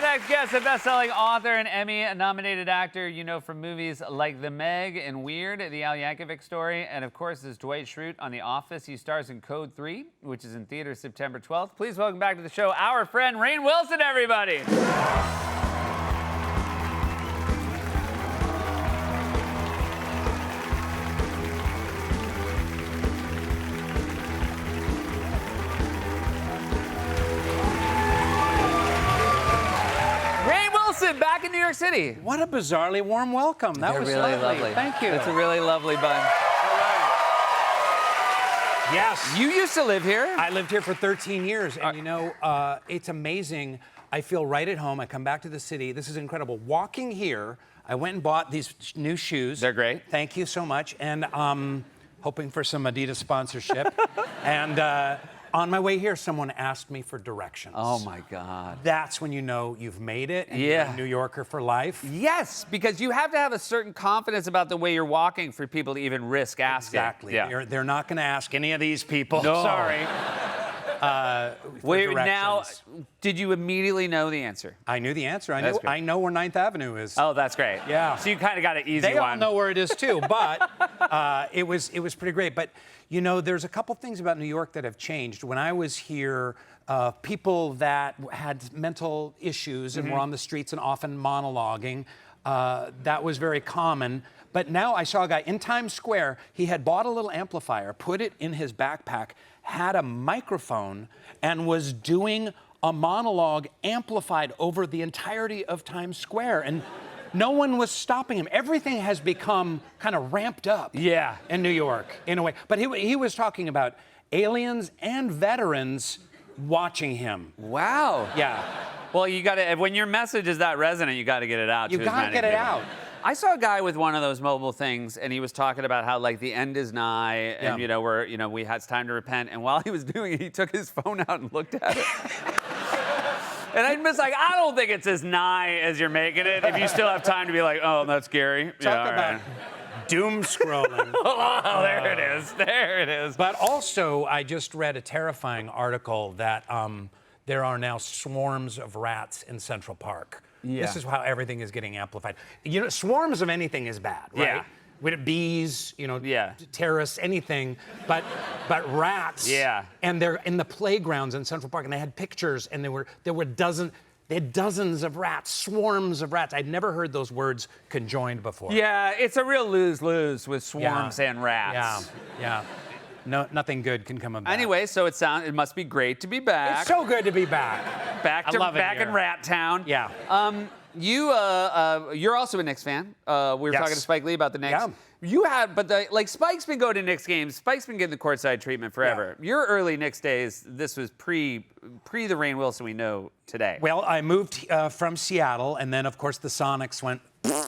next guest, a best-selling author and Emmy-nominated actor you know from movies like The Meg and Weird, The Al Yankovic Story, and of course is Dwight Schrute on The Office. He stars in Code 3, which is in theaters September 12th. Please welcome back to the show our friend Rainn Wilson, everybody. Back in New York City. What a bizarrely warm welcome. That was really lovely. Thank you. It's a really lovely bun. All right. Yes. You used to live here? I lived here for 13 years, and you know, it's amazing. I feel right at home. I come back to the city. This is incredible. Walking here, I went and bought these new shoes. They're great. Thank you so much. And hoping for some Adidas sponsorship. And on my way here, someone asked me for directions. Oh, my God. That's when you know you've made it and Yeah. you're a New Yorker for life. Yes, because you have to have a certain confidence about the way you're walking for people to even risk asking. Exactly. Yeah. They're not going to ask any of these people. No. Sorry. Wait, directions. now, did you immediately know the answer? I knew the answer. That's good. I know where 9th Avenue is. Oh, that's great. Yeah. So you kind of got an easy They one. all know where it is too, but it was pretty great. But you know, there's a couple things about New York that have changed. When I was here, people that had mental issues and were on the streets and often monologuing, that was very common. But now I saw a guy in Times Square. He had bought a little amplifier, put it in his backpack, had a microphone, and was doing a monologue amplified over the entirety of Times Square. And no one was stopping him. Everything has become kind of ramped up Yeah. in New York, in a way. But he was talking about aliens and veterans watching him. Wow. Yeah. Well, you got to, when your message is that resonant, you got to get it out. You to as gotta many get it people. out. I saw a guy with one of those mobile things, and he was talking about how like the end is nigh, and Yeah. we had time to repent. And while he was doing it, he took his phone out and looked at it. And I'm just like, I don't think it's as nigh as you're making it. If you still have time to be like, oh, that's scary. Talk all about right. doom scrolling. Oh, there it is. There it is. But also, I just read a terrifying article that there are now swarms of rats in Central Park. Yeah. This is how everything is getting amplified. You know, swarms of anything is bad, right? Yeah. With bees, you know, Yeah. terrorists, anything, but rats. Yeah. And they're in the playgrounds in Central Park, and they had pictures, and they had dozens of rats, swarms of rats. I'd never heard those words conjoined before. Yeah, it's a real lose-lose with swarms and rats. Yeah. No, nothing good can come of that. Anyway, so it must be great to be back. It's so good to be back. back I love it back here. in Rat Town. Yeah. You're also a Knicks fan. We were Yes. talking to Spike Lee about the Knicks. Yeah. You had, but Spike's been going to Knicks games. Spike's been getting the courtside treatment forever. Your early Knicks days, this was pre the Rainn Wilson we know today. Well, I moved from Seattle, and then, of course, the Sonics went.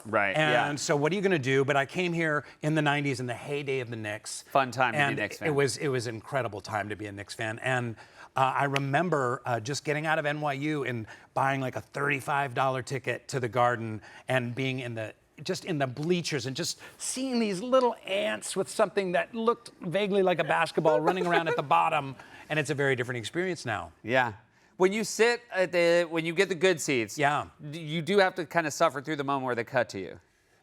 Right. And so what are you going to do? But I came here in the 90s in the heyday of the Knicks. Fun time to be a And Knicks fan. It was an incredible time to be a Knicks fan. And I remember just getting out of NYU and buying like a $35 ticket to the Garden and being in the bleachers and just seeing these little ants with something that looked vaguely like a basketball running around at the bottom. And it's a very different experience now. Yeah. When you sit when you get the good seats, Yeah. you do have to kind of suffer through the moment where they cut to you.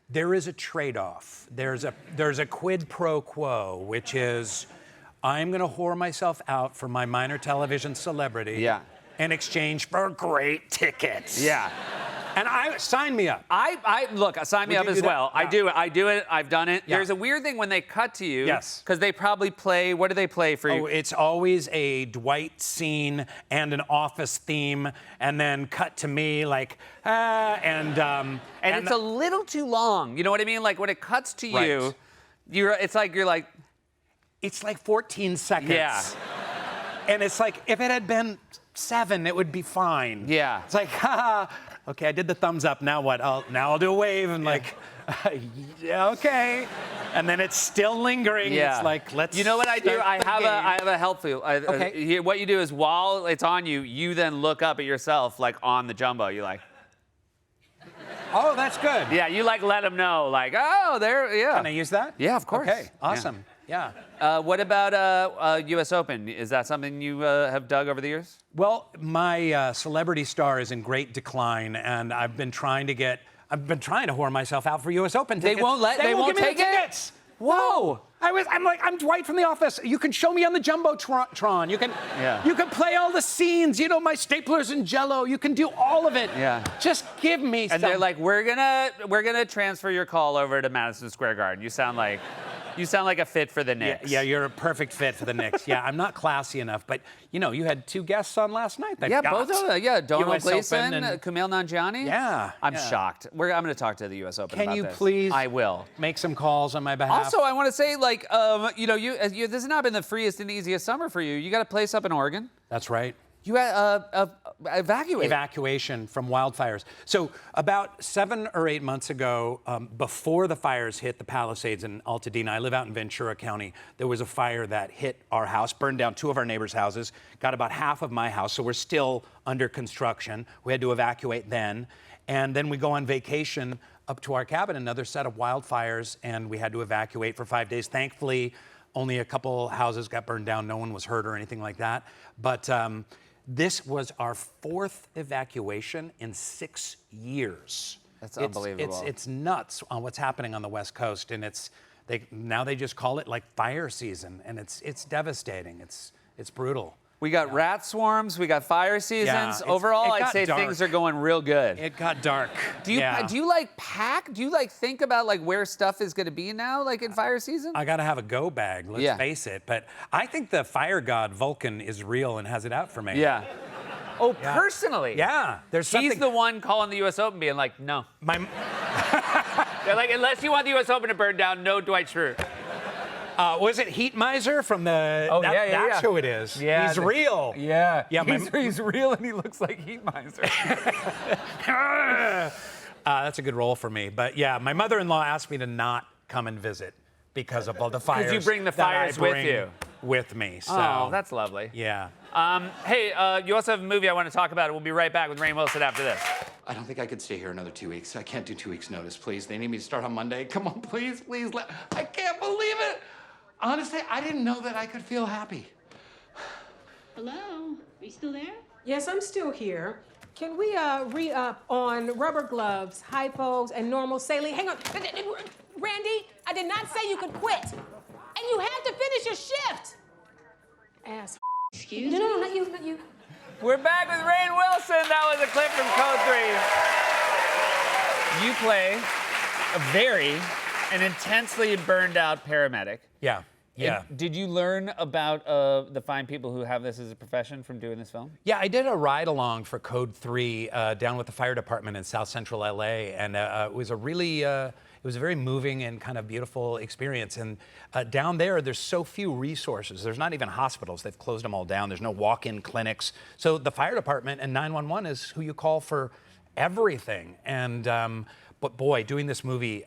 There is a trade-off. There's a quid pro quo, which is I'm going to whore myself out for my minor television celebrity Yeah. in exchange for great tickets. Yeah. And sign me up. Look, sign me Would up you as do that? well. Yeah. I do it. I've done it. Yeah. There's a weird thing when they cut to you. Yes. Because they probably play. What do they play for you? Oh, it's always a Dwight scene and an Office theme, and then cut to me like, and it's a little too long. You know what I mean? Like when it cuts to you, Right. it's like. It's like 14 seconds. Yeah. And it's like, if it had been 7, it would be fine. Yeah. It's like, okay, I did the thumbs up. Now what? I'll do a wave and like, yeah, okay. And then it's still lingering. Yeah. It's like, let's. You know what I do? start I the have game. a helpful. Okay. What you do is while it's on you, you then look up at yourself like on the jumbo. You like. Oh, that's good. Yeah, you like let them know like, oh, there. Yeah. Can I use that? Yeah, of course. Okay, Yeah. awesome. Yeah. What about U.S. Open? Is that something you have dug over the years? Well, my celebrity star is in great decline, and I've been trying to whore myself out for U.S. Open tickets. They won't give me take the it? tickets. Whoa. I'm Dwight from The Office. You can show me on the Jumbotron. You can play all the scenes. You know, my staplers and Jell-O. You can do all of it. Yeah. Just give me. And they're like, we're gonna transfer your call over to Madison Square Garden. You sound like a fit for the Knicks. Yeah, you're a perfect fit for the Knicks. Yeah, I'm not classy enough, but you know, you had 2 guests on last night. That Yeah, got both of them. Yeah, Donald US Open Gleason, and- Kumail Nanjiani. Yeah, I'm yeah. shocked. I'm going to talk to the U.S. Open Can about you this. please? I will. Make some calls on my behalf. Also, I want to say, like, this has not been the freest and easiest summer for you. You got a place up in Oregon. That's right. You had Evacuation from wildfires. So about 7 or 8 months ago, before the fires hit the Palisades in Altadena, I live out in Ventura County, there was a fire that hit our house, burned down 2 of our neighbors' houses, got about half of my house, so we're still under construction. We had to evacuate then. And then we go on vacation up to our cabin, another set of wildfires, and we had to evacuate for 5 days. Thankfully, only a couple houses got burned down. No one was hurt or anything like that. But this was our 4th evacuation in 6 years. That's unbelievable. It's nuts on what's happening on the West Coast, and now they just call it like fire season, and it's devastating. It's brutal. We got rat swarms. We got fire seasons. it Overall, I'd got say dark. things are going real good. It got dark. Do you like pack? Do you like think about like where stuff is going to be now, like in fire season? I got to have a go bag, let's face it. But I think the fire god Vulcan is real and has it out for me. Yeah. Oh, Yeah. personally? Yeah. There's something. He's the one calling the U.S. Open being like, no. They're like, unless you want the U.S. Open to burn down, no Dwight Schrute. Was it Heat Miser from the? Oh, That's who it is. Yeah, He's real. Yeah. Yeah, He's real and he looks like Heat Miser. That's a good role for me. But yeah, my mother-in-law asked me to not come and visit because of all the fires. you bring the that I fires with bring you. With me. So. Oh, that's lovely. Yeah. Hey, you also have a movie I want to talk about. We'll be right back with Rainn Wilson after this. I don't think I could stay here another 2 weeks. I can't do 2 weeks' notice, please. They need me to start on Monday. Come on, please. I can't believe it. Honestly, I didn't know that I could feel happy. Hello? Are you still there? Yes, I'm still here. Can we re-up on rubber gloves, hypos, and normal saline? Hang on. Randy, I did not say you could quit. And you have to finish your shift. Ass. Excuse No, me? no, not you, not you. We're back with Rainn Wilson. That was a clip from Code 3. You play an intensely burned out paramedic. Yeah. Yeah. And did you learn about the fine people who have this as a profession from doing this film? Yeah, I did a ride along for Code 3 down with the fire department in South Central LA, and it was a very moving and kind of beautiful experience. And down there's so few resources. There's not even hospitals. They've closed them all down. There's no walk-in clinics. So the fire department and 911 is who you call for everything. And but boy, doing this movie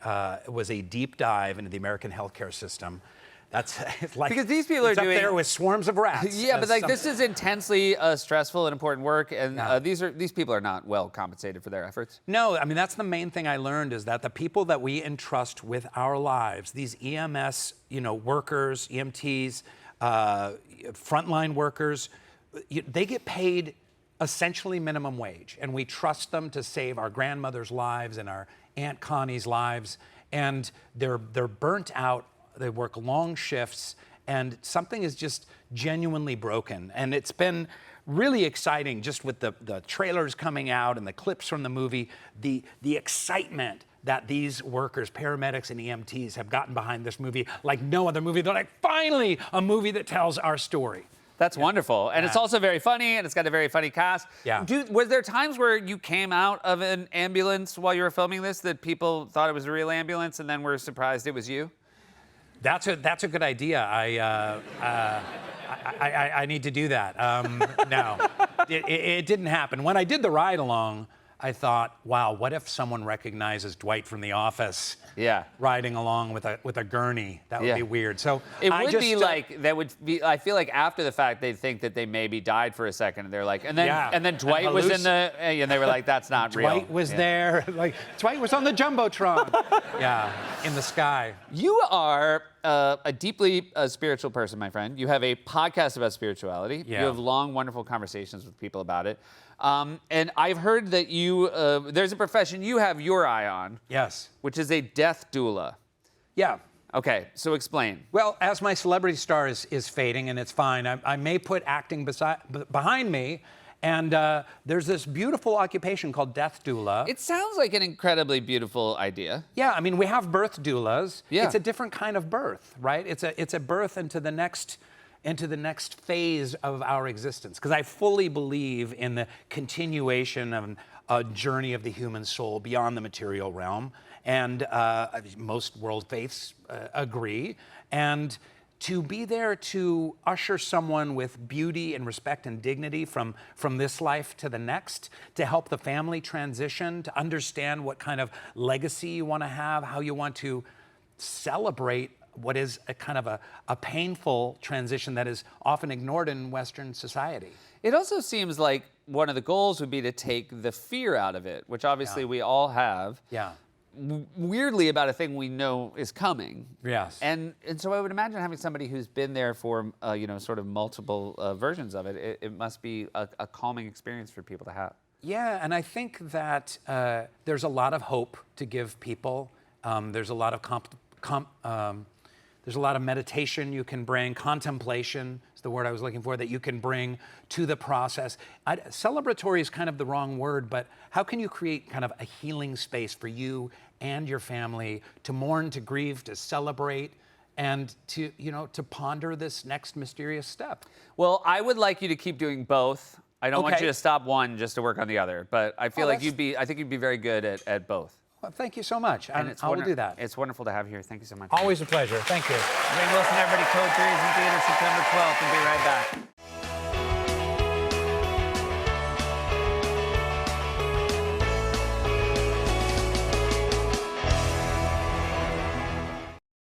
was a deep dive into the American healthcare system. That's like because these people are it's up doing there with swarms of rats. Yeah, but like this is intensely stressful and important work, and Yeah. these people are not well compensated for their efforts. No, I mean, that's the main thing I learned is that the people that we entrust with our lives, these EMS, workers, EMTs, frontline workers, they get paid essentially minimum wage, and we trust them to save our grandmother's lives and our Aunt Connie's lives, and they're burnt out. They work long shifts, and something is just genuinely broken. And it's been really exciting just with the trailers coming out and the clips from the movie, the excitement that these workers, paramedics and EMTs, have gotten behind this movie like no other movie. They're like, finally, a movie that tells our story. That's wonderful. And it's also very funny, and it's got a very funny cast. Yeah. Was there times where you came out of an ambulance while you were filming this that people thought it was a real ambulance and then were surprised it was you? That's a good idea. I need to do that. No, it didn't happen. When I did the ride along, I thought, wow, what if someone recognizes Dwight from The Office? Yeah. Riding along with a gurney. That would Yeah. be weird. So It I would just, be like that would be. I feel like after the fact they'd think that they maybe died for a second. And they're like, and then Yeah. Dwight was in the, and they were like, that's not real. Dwight was Yeah. there. Like Dwight was on the Jumbotron. Yeah, in the sky. You are a deeply spiritual person, my friend. You have a podcast about spirituality. Yeah. You have long, wonderful conversations with people about it. And I've heard that you, there's a profession you have your eye on, Yes. which is a death doula. Yeah. Okay, so explain. Well, as my celebrity star is fading, and it's fine, I may put acting behind me, and there's this beautiful occupation called death doula. It sounds like an incredibly beautiful idea. Yeah, I mean, we have birth doulas. Yeah. It's a different kind of birth, right? It's a birth into the next phase of our existence. Because I fully believe in the continuation of a journey of the human soul beyond the material realm. And most world faiths agree. And to be there to usher someone with beauty and respect and dignity from this life to the next, to help the family transition, to understand what kind of legacy you want to have, how you want to celebrate what is a kind of a painful transition that is often ignored in Western society. It also seems like one of the goals would be to take the fear out of it, which obviously we all have. Yeah. Weirdly about a thing we know is coming. Yes. And so I would imagine having somebody who's been there for, sort of multiple versions of it, it must be a calming experience for people to have. Yeah, and I think that there's a lot of hope to give people. There's a lot of there's a lot of meditation you can bring, contemplation is the word I was looking for, that you can bring to the process. Celebratory is kind of the wrong word, but how can you create kind of a healing space for you and your family to mourn, to grieve, to celebrate, and to ponder this next mysterious step? Well, I would like you to keep doing both. I don't want Okay. you to stop one just to work on the other, but I feel like that's- I think you'd be very good at both. Well, thank you so much. And I will do that. It's wonderful to have you here. Thank you so much. Always a pleasure. Thank you. Rainn Wilson, everybody. Code 3 is in theaters September 12th. We'll be right back.